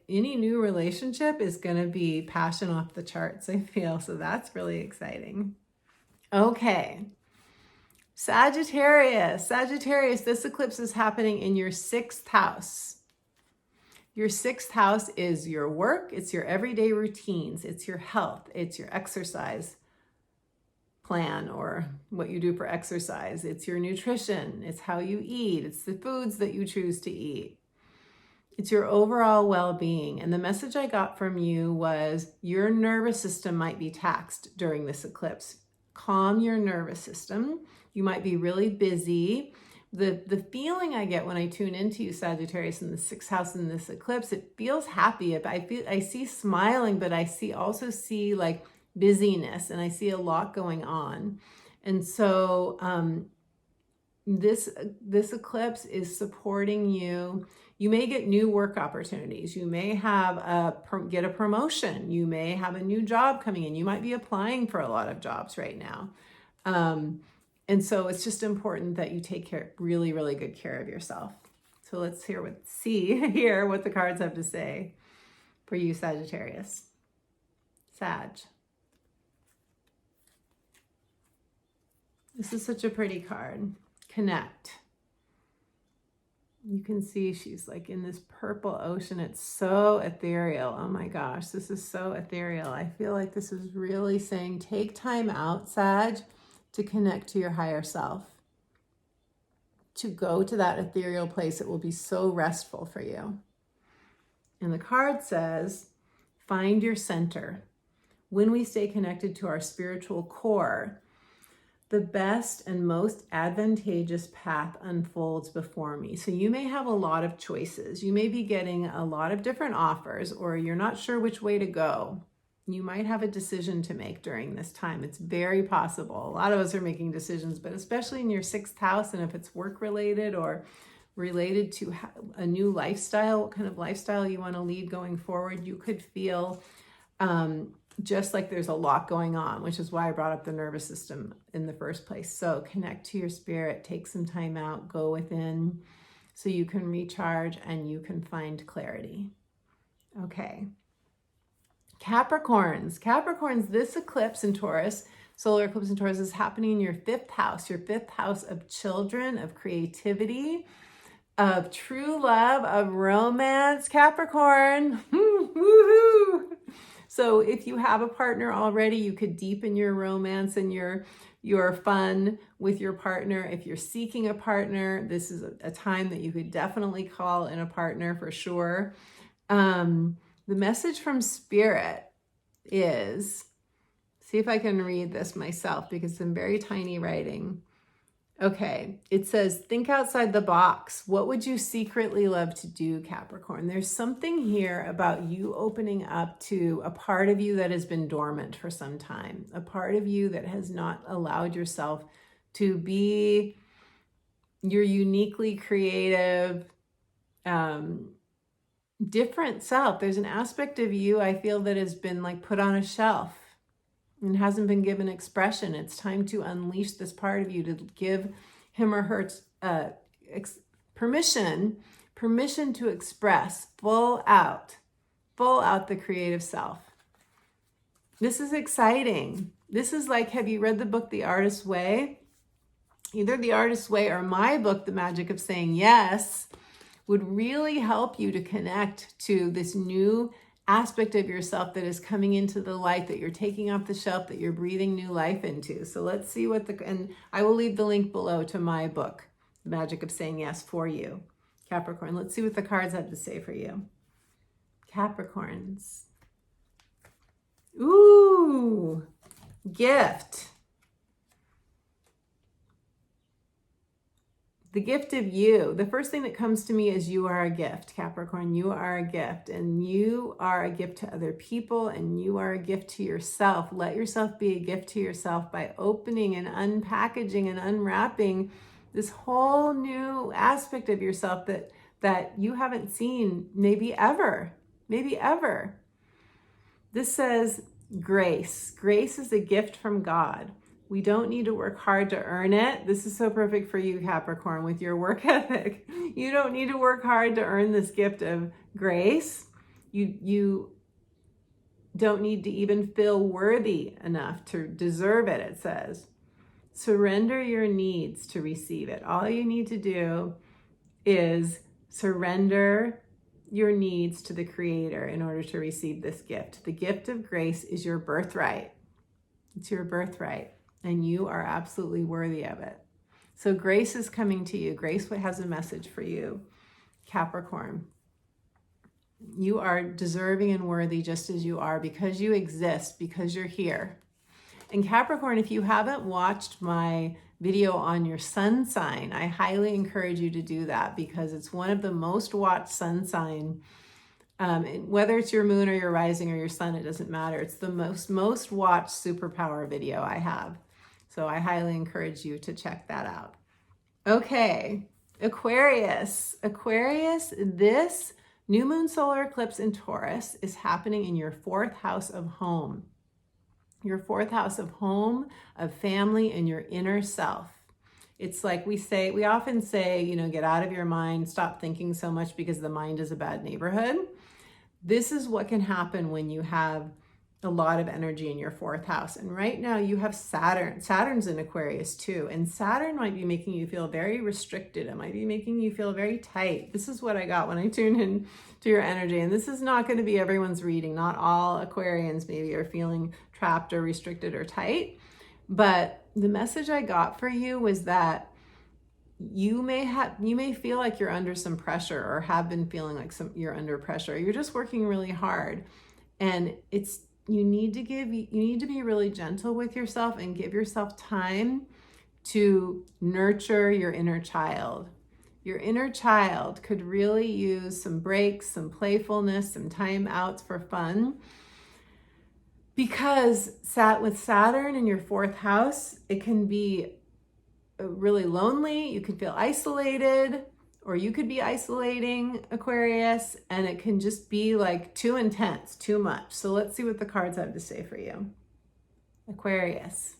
any new relationship is going to be passion off the charts, I feel. So that's really exciting. Okay. Sagittarius, this eclipse is happening in your 6th house. Your 6th house is your work, it's your everyday routines, it's your health, it's your exercise plan or what you do for exercise, it's your nutrition, it's how you eat, it's the foods that you choose to eat. It's your overall well-being. And the message I got from you was your nervous system might be taxed during this eclipse. Calm your nervous system. You might be really busy. The feeling I get when I tune into you, Sagittarius, in the 6th house in this eclipse, it feels happy. I see smiling, but I also see like busyness, and I see a lot going on. And so this eclipse is supporting you. You may get new work opportunities. You may get a promotion. You may have a new job coming in. You might be applying for a lot of jobs right now. And so it's just important that you take really, really good care of yourself. So let's hear what the cards have to say for you, Sagittarius. Sag. This is such a pretty card. Connect. You can see she's like in this purple ocean. It's so ethereal. Oh my gosh, this is so ethereal. I feel like this is really saying take time out, Sag, to connect to your higher self. To go to that ethereal place. It will be so restful for you. And the card says, find your center. When we stay connected to our spiritual core, the best and most advantageous path unfolds before me. So you may have a lot of choices. You may be getting a lot of different offers, or you're not sure which way to go. You might have a decision to make during this time. It's very possible. A lot of us are making decisions, but especially in your 6th house, and if it's work related or related to a new lifestyle, what kind of lifestyle you want to lead going forward, you could feel just like there's a lot going on, which is why I brought up the nervous system in the first place. So connect to your spirit, take some time out, go within so you can recharge and you can find clarity. Okay. Capricorns, this eclipse in Taurus, solar eclipse in Taurus, is happening in your 5th house, your 5th house of children, of creativity, of true love, of romance. Capricorn, woohoo! So if you have a partner already, you could deepen your romance and your fun with your partner. If you're seeking a partner, this is a time that you could definitely call in a partner for sure. The message from Spirit is, see if I can read this myself because it's in very tiny writing. Okay, it says, think outside the box. What would you secretly love to do, Capricorn? There's something here about you opening up to a part of you that has been dormant for some time, a part of you that has not allowed yourself to be your uniquely creative, different self. There's an aspect of you, I feel, that has been like put on a shelf and hasn't been given expression. It's time to unleash this part of you, to give him or her permission to express full out the creative self. This is exciting. This is like, have you read the book, The Artist's Way? Either The Artist's Way or my book, The Magic of Saying Yes, would really help you to connect to this new aspect of yourself that is coming into the light, that you're taking off the shelf, that you're breathing new life into. So let's see and I will leave the link below to my book, The Magic of Saying Yes, for you, Capricorn. Let's see what the cards have to say for you. Capricorns. Ooh, gift. The gift of you. The first thing that comes to me is you are a gift, Capricorn. You are a gift, and you are a gift to other people, and you are a gift to yourself. Let yourself be a gift to yourself by opening and unpackaging and unwrapping this whole new aspect of yourself that you haven't seen maybe ever. This says grace. Grace is a gift from God. We don't need to work hard to earn it. This is so perfect for you, Capricorn, with your work ethic. You don't need to work hard to earn this gift of grace. You don't need to even feel worthy enough to deserve it, it says. Surrender your needs to receive it. All you need to do is surrender your needs to the Creator in order to receive this gift. The gift of grace is your birthright. It's your birthright, and you are absolutely worthy of it. So grace is coming to you. Grace has a message for you, Capricorn. You are deserving and worthy just as you are, because you exist, because you're here. And Capricorn, if you haven't watched my video on your sun sign, I highly encourage you to do that, because it's one of the most watched sun sign. Whether it's your moon or your rising or your sun, it doesn't matter. It's the most watched superpower video I have. So I highly encourage you to check that out. Okay, Aquarius. Aquarius, this new moon solar eclipse in Taurus is happening in your 4th house of home. Your 4th house of home, of family, and your inner self. It's like we often say, you know, get out of your mind, stop thinking so much because the mind is a bad neighborhood. This is what can happen when you have a lot of energy in your 4th house. And right now you have Saturn. Saturn's in Aquarius too. And Saturn might be making you feel very restricted. It might be making you feel very tight. This is what I got when I tuned in to your energy. And this is not going to be everyone's reading. Not all Aquarians maybe are feeling trapped or restricted or tight. But the message I got for you was that you may feel like you're under some pressure, or have been feeling like you're under pressure. You're just working really hard. And you need to be really gentle with yourself and give yourself time to nurture your inner child. Your inner child could really use some breaks, some playfulness, some time outs for fun. Because with Saturn in your 4th house, it can be really lonely. You could feel isolated, or you could be isolating, Aquarius, and it can just be like too intense, too much. So let's see what the cards have to say for you. Aquarius.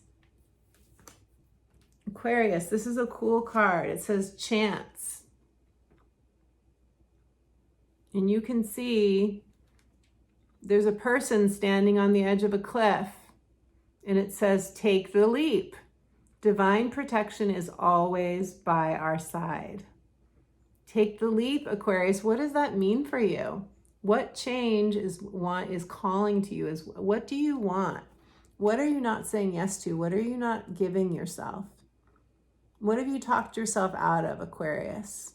Aquarius, this is a cool card. It says chance. And you can see there's a person standing on the edge of a cliff, and it says, take the leap. Divine protection is always by our side. Take the leap, Aquarius. What does that mean for you? What change is calling to you? What do you want? What are you not saying yes to? What are you not giving yourself? What have you talked yourself out of, Aquarius?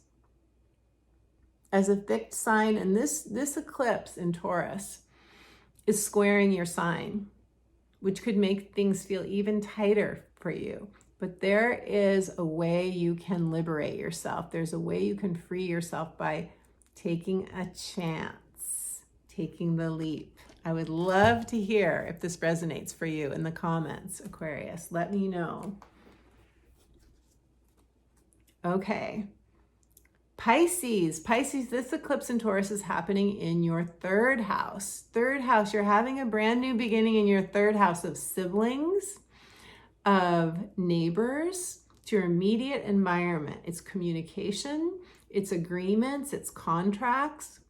As a fixed sign, and this eclipse in Taurus is squaring your sign, which could make things feel even tighter for you. But there is a way you can liberate yourself. There's a way you can free yourself by taking a chance, taking the leap. I would love to hear if this resonates for you in the comments, Aquarius. Let me know. Okay. Pisces, this eclipse in Taurus is happening in your 3rd house. 3rd house, you're having a brand new beginning in your 3rd house of siblings, of neighbors, to your immediate environment. It's communication, it's agreements, it's contracts.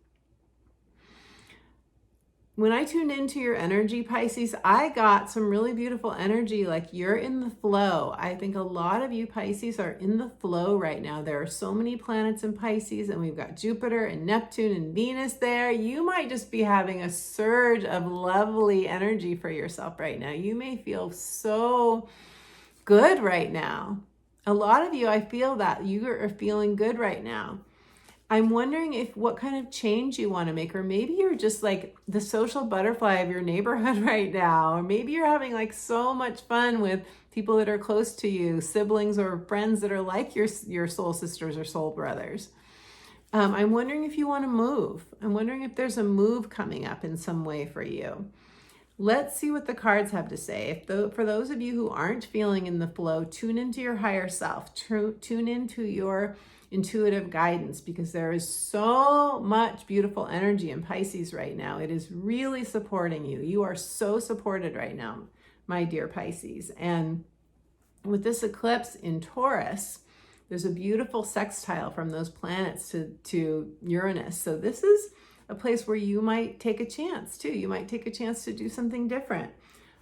When I tuned into your energy, Pisces, I got some really beautiful energy, like you're in the flow. I think a lot of you Pisces are in the flow right now. There are so many planets in Pisces, and we've got Jupiter and Neptune and Venus there. You might just be having a surge of lovely energy for yourself right now. You may feel so good right now. A lot of you, I feel that you are feeling good right now. I'm wondering what kind of change you want to make, or maybe you're just like the social butterfly of your neighborhood right now, or maybe you're having like so much fun with people that are close to you, siblings or friends that are like your soul sisters or soul brothers. I'm wondering if you want to move. I'm wondering if there's a move coming up in some way for you. Let's see what the cards have to say. For those of you who aren't feeling in the flow, tune into your higher self. Tune into your intuitive guidance, because there is so much beautiful energy in Pisces right now. It is really supporting you. You are so supported right now, my dear Pisces. And with this eclipse in Taurus, there's a beautiful sextile from those planets to Uranus. So this is a place where you might take a chance too. You might take a chance to do something different.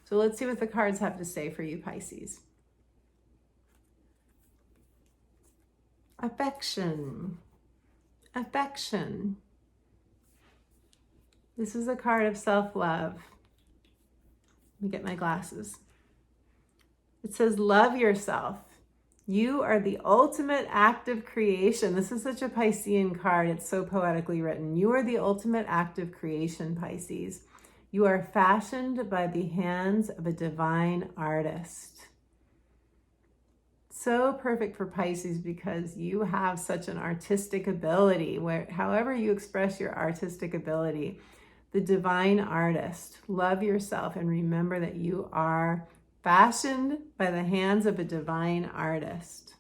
So let's see what the cards have to say for you, Pisces. Affection. Affection. This is a card of self-love. Let me get my glasses. It says, love yourself. You are the ultimate act of creation. This is such a Piscean card. It's so poetically written. You are the ultimate act of creation, Pisces. You are fashioned by the hands of a divine artist. So perfect for Pisces, because you have such an artistic ability, where however you express your artistic ability, the divine artist. Love yourself and remember that you are fashioned by the hands of a divine artist.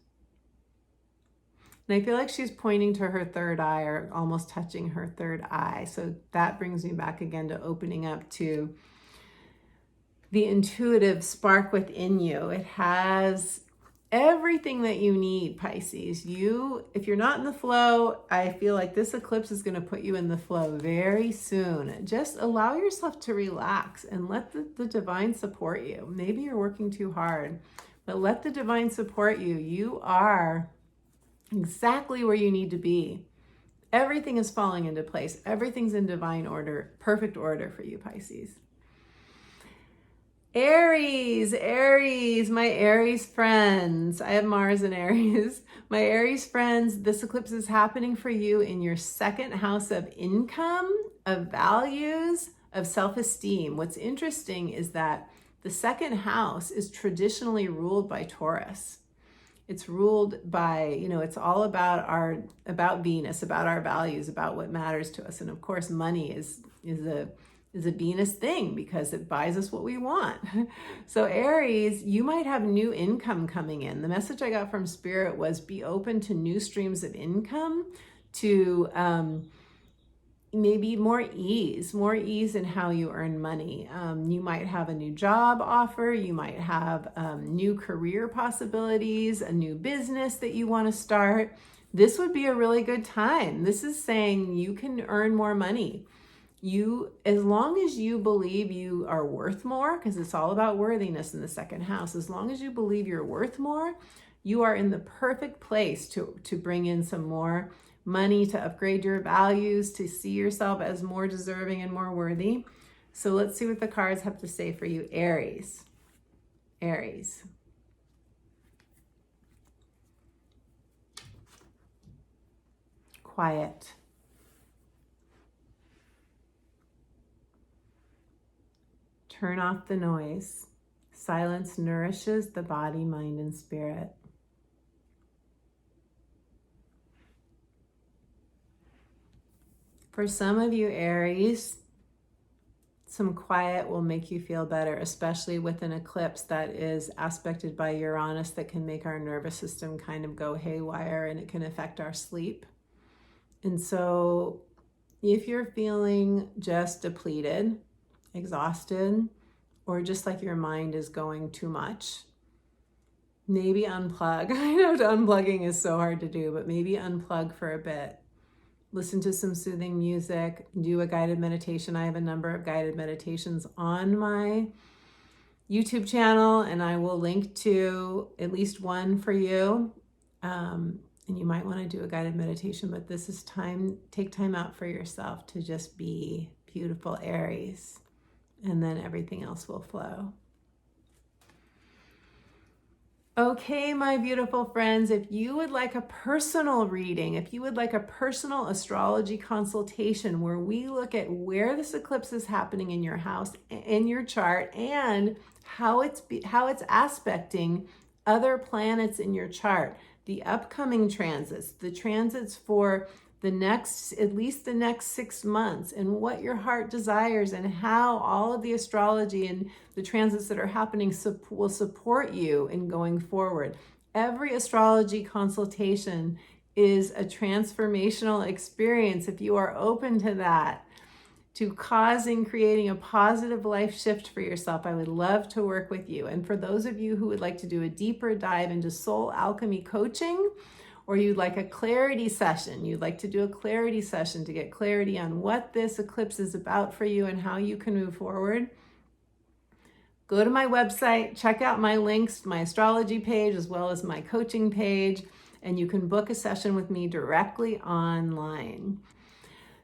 And I feel like she's pointing to her third eye, or almost touching her third eye. So that brings me back again to opening up to the intuitive spark within you. It has everything that you need, Pisces. If you're not in the flow, I feel like this eclipse is going to put you in the flow very soon. Just allow yourself to relax and let the divine support you. Maybe you're working too hard, but let the divine support you. You are exactly where you need to be. Everything is falling into place. Everything's in divine order, perfect order for you, Pisces. Aries, my Aries friends. I have Mars in Aries. My Aries friends, this eclipse is happening for you in your second house of income, of values, of self-esteem. What's interesting is that the second house is traditionally ruled by Taurus. It's ruled by, it's all about Venus, about our values, about what matters to us. And of course, money is a Venus thing, because it buys us what we want. So Aries, you might have new income coming in. The message I got from Spirit was be open to new streams of income, to maybe more ease in how you earn money. You might have a new job offer. You might have new career possibilities, a new business that you want to start. This would be a really good time. This is saying you can earn more money. As long as you believe you are worth more, because it's all about worthiness in the second house, as long as you believe you're worth more, you are in the perfect place to bring in some more money, to upgrade your values, to see yourself as more deserving and more worthy. So let's see what the cards have to say for you, Aries. Aries. Quiet. Turn off the noise. Silence nourishes the body, mind, and spirit. For some of you, Aries, some quiet will make you feel better, especially with an eclipse that is aspected by Uranus, that can make our nervous system kind of go haywire, and it can affect our sleep. And so if you're feeling just depleted, exhausted, or just like your mind is going too much, maybe unplug. I know unplugging is so hard to do, but maybe unplug for a bit. Listen to some soothing music, do a guided meditation. I have a number of guided meditations on my YouTube channel, and I will link to at least one for you. And you might want to do a guided meditation, but this is time. Take time out for yourself to just be beautiful, Aries. And then everything else will flow. Okay, my beautiful friends, if you would like a personal reading, if you would like a personal astrology consultation where we look at where this eclipse is happening in your house, in your chart, and how it's aspecting other planets in your chart, the upcoming transits, the transits for at least the next 6 months, and what your heart desires, and how all of the astrology and the transits that are happening will support you in going forward. Every astrology consultation is a transformational experience if you are open to that, to creating a positive life shift for yourself. I would love to work with you. And for those of you who would like to do a deeper dive into soul alchemy coaching, or you'd like a clarity session, you'd like to do a clarity session to get clarity on what this eclipse is about for you and how you can move forward, go to my website, check out my links, my astrology page, as well as my coaching page, and you can book a session with me directly online.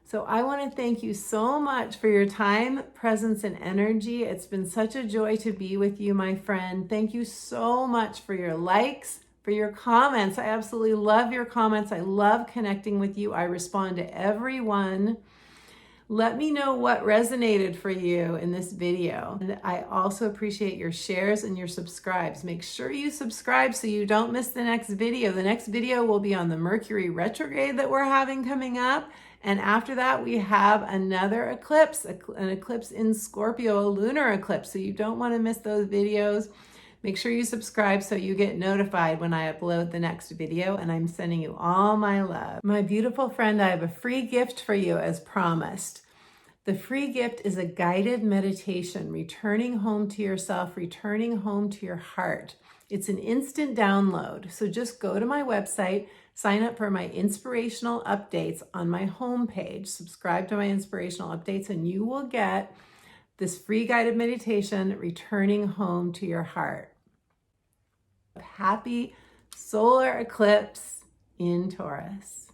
So I want to thank you so much for your time, presence, and energy. It's been such a joy to be with you, my friend. Thank you so much for your likes, for your comments. I absolutely love your comments. I love connecting with you. I respond to everyone. Let me know what resonated for you in this video. And I also appreciate your shares and your subscribes. Make sure you subscribe so you don't miss the next video. The next video will be on the Mercury retrograde that we're having coming up. And after that, we have another eclipse, an eclipse in Scorpio, a lunar eclipse. So you don't want to miss those videos. Make sure you subscribe so you get notified when I upload the next video, and I'm sending you all my love. My beautiful friend, I have a free gift for you as promised. The free gift is a guided meditation, returning home to yourself, returning home to your heart. It's an instant download. So just go to my website, sign up for my inspirational updates on my homepage, subscribe to my inspirational updates, and you will get this free guided meditation, returning home to your heart. Happy solar eclipse in Taurus.